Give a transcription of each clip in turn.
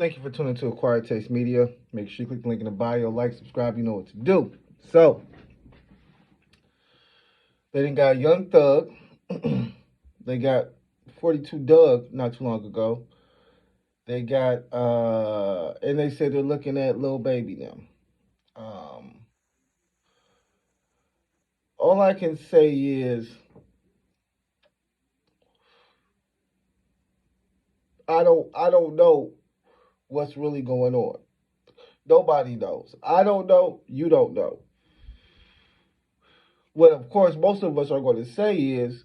Thank you for tuning to Acquired Taste Media. Make sure you click the link in the bio, like, subscribe, you know what to do. So, they done got Young Thug. They got 42 Doug not too long ago. They got, and they said they're looking at Lil Baby now. All I can say is, I don't know what's really going on. Nobody knows. I don't know. You don't know. What, of course, most of us are going to say is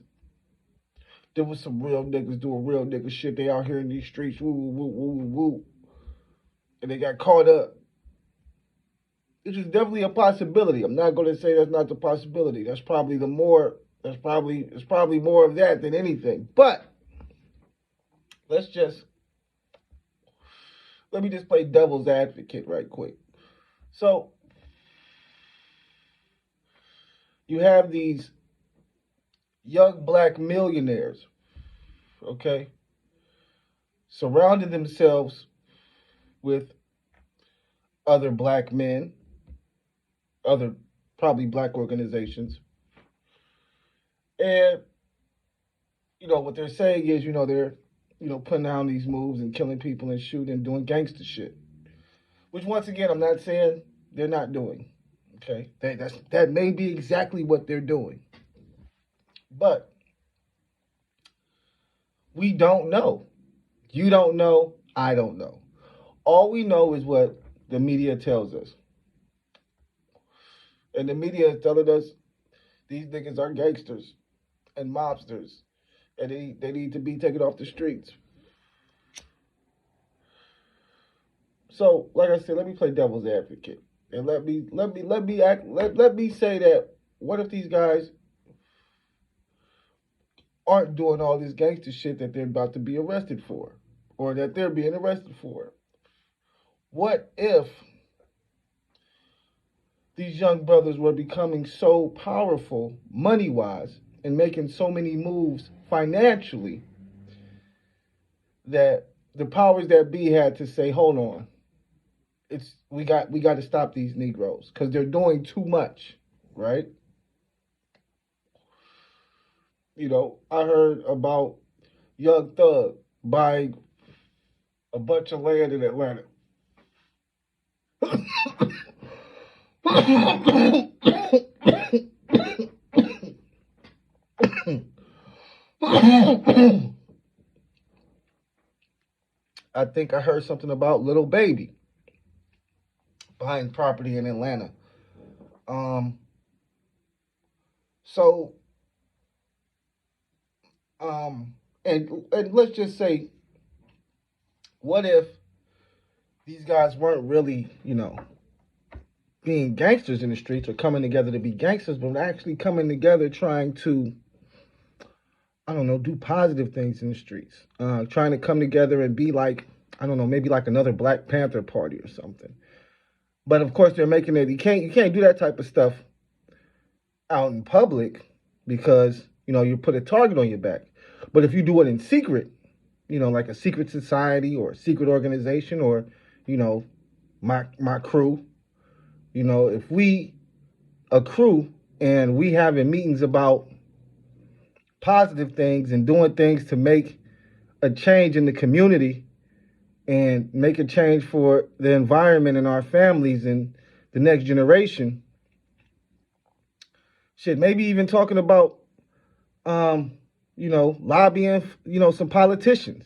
there was some real niggas doing real nigga shit. They out here in these streets, woo, woo, woo, woo, woo, and they got caught up. Which is definitely a possibility. I'm not going to say that's not the possibility. That's probably the more. It's probably more of that than anything. But let me just play devil's advocate right quick. So you have these young black millionaires, okay, surrounding themselves with other black men, other probably black organizations. And, what they're saying is, they're, putting down these moves and killing people and shooting and doing gangster shit. Which, once again, I'm not saying they're not doing. Okay? That may be exactly what they're doing. But we don't know. You don't know. I don't know. All we know is what the media tells us. And the media is telling us these niggas are gangsters and mobsters, and they need to be taken off the streets. So, like I said, let me play devil's advocate, and let me say that what if these guys aren't doing all this gangster shit that they're about to be arrested for, or that they're being arrested for? What if these young brothers were becoming so powerful money-wise and making so many moves financially that the powers that be had to say, hold on, we got to stop these Negroes because they're doing too much, right? I heard about Young Thug buying a bunch of land in Atlanta. I think I heard something about Little Baby buying property in Atlanta. And let's just say, what if these guys weren't really, being gangsters in the streets or coming together to be gangsters, but actually coming together trying to, I don't know, do positive things in the streets, trying to come together and be like, I don't know, maybe like another Black Panther party or something. But of course, they're making it. You can't do that type of stuff out in public because you put a target on your back. But if you do it in secret, like a secret society or a secret organization or my crew, if we a crew and we having meetings about positive things and doing things to make a change in the community and make a change for the environment and our families and the next generation. Shit, maybe even talking about, lobbying, some politicians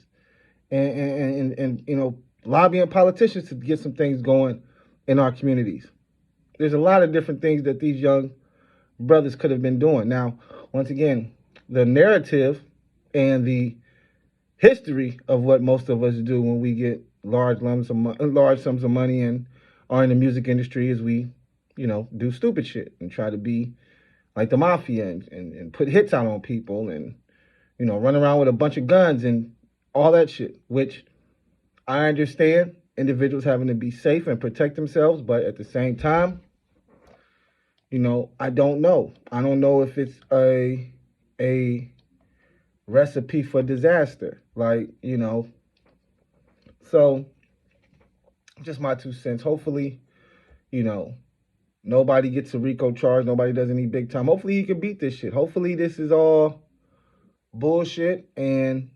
and lobbying politicians to get some things going in our communities. There's a lot of different things that these young brothers could have been doing. Now, once again, the narrative and the history of what most of us do when we get large sums of money and are in the music industry is we, do stupid shit and try to be like the mafia and put hits out on people and, run around with a bunch of guns and all that shit, which I understand individuals having to be safe and protect themselves, but at the same time, I don't know. I don't know if it's a recipe for disaster. So Just my 2 cents. Hopefully, you know, nobody gets a Rico charge. Nobody does any big time. Hopefully he can beat this shit. Hopefully this is all bullshit and,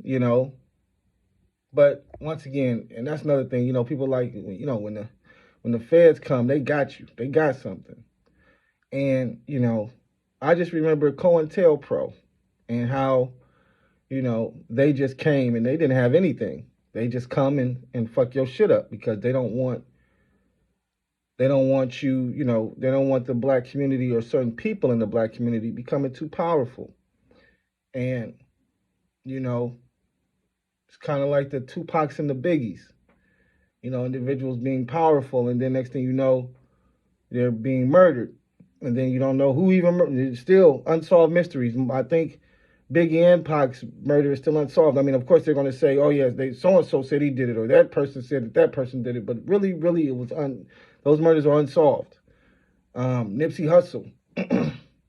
but once again, and that's another thing, people like, when the feds come, they got you. They got something. And, I just remember COINTELPRO and how, they just came and they didn't have anything. They just come and fuck your shit up because they don't want you, they don't want the black community or certain people in the black community becoming too powerful. And, you know, it's kind of like the Tupacs and the Biggies, individuals being powerful, and then next thing you know, they're being murdered. And then you don't know who even murdered. Still unsolved mysteries. I think Biggie and Pac's murder is still unsolved. I mean, of course, they're going to say, oh, yes, so and so said he did it, or that person said that person did it. But really, really, those murders are unsolved. Nipsey Hussle,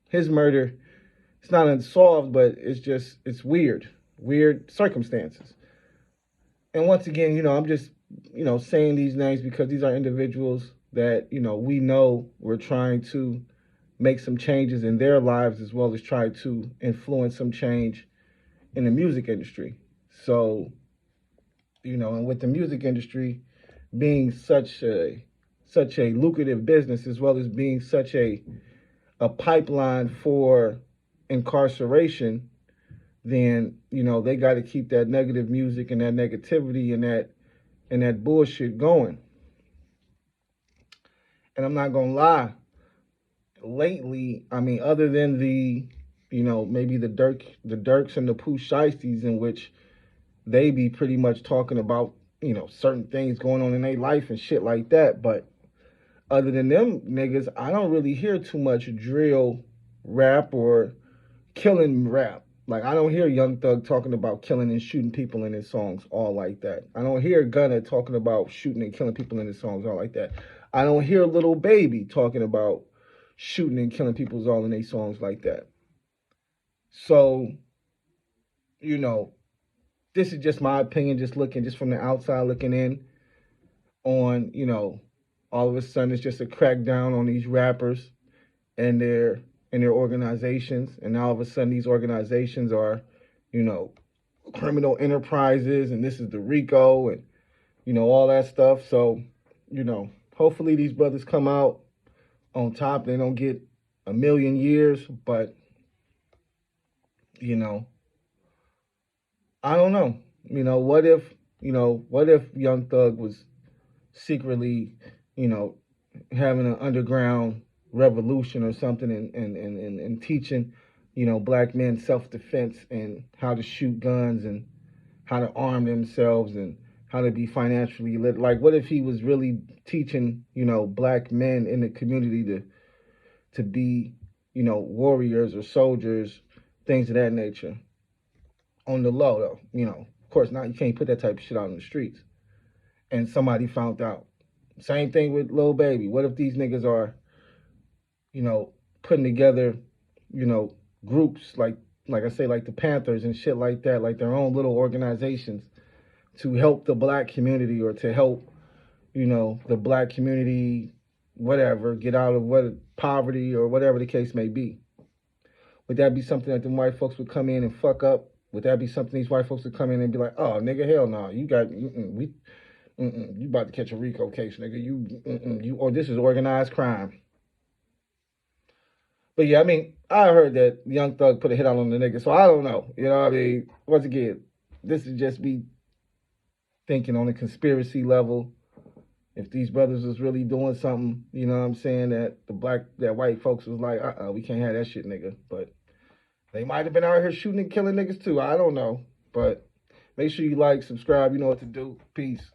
his murder, it's not unsolved, but it's weird circumstances. And once again, I'm just, saying these names because these are individuals that, we know we're trying to make some changes in their lives as well as try to influence some change in the music industry. So, and with the music industry being such a lucrative business as well as being such a pipeline for incarceration, then they got to keep that negative music and that negativity and that bullshit going. And I'm not gonna lie, lately, I mean, other than the maybe the Dirks and the Pooh Shiesties, in which they be pretty much talking about certain things going on in their life and shit like that, but other than them niggas, I don't really hear too much drill rap or killing rap. Like, I don't hear Young Thug talking about killing and shooting people in his songs all like that. I don't hear Gunna talking about shooting and killing people in his songs all like that. I don't hear Lil Baby talking about shooting and killing people all in their songs like that. So, this is just my opinion, just from the outside looking in on, all of a sudden it's just a crackdown on these rappers and their organizations, and now all of a sudden these organizations are, criminal enterprises, and this is the Rico and all that stuff. So, hopefully these brothers come out on top. They don't get a million years, but I don't know. What if Young Thug was secretly, having an underground revolution or something and teaching, black men self-defense and how to shoot guns and how to arm themselves and how to be financially lit. Like, what if he was really teaching, black men in the community to be, warriors or soldiers, things of that nature. On the low, though, of course, not, you can't put that type of shit out in the streets. And somebody found out. Same thing with Lil Baby. What if these niggas are, putting together, groups like I say, like the Panthers and shit like that, like their own little organizations to help the black community or to help, the black community, whatever, get out of poverty or whatever the case may be. Would that be something that the white folks would come in and fuck up? Would that be something these white folks would come in and be like, oh, nigga, hell no, you got, you about to catch a Rico case, nigga. You, or this is organized crime. But yeah, I mean, I heard that Young Thug put a hit out on the nigga, so I don't know. You know what I mean? Once again, this is just me thinking on a conspiracy level. If these brothers was really doing something, you know what I'm saying, that white folks was like, we can't have that shit, nigga. But they might have been out here shooting and killing niggas too. I don't know. But make sure you like, subscribe, you know what to do. Peace.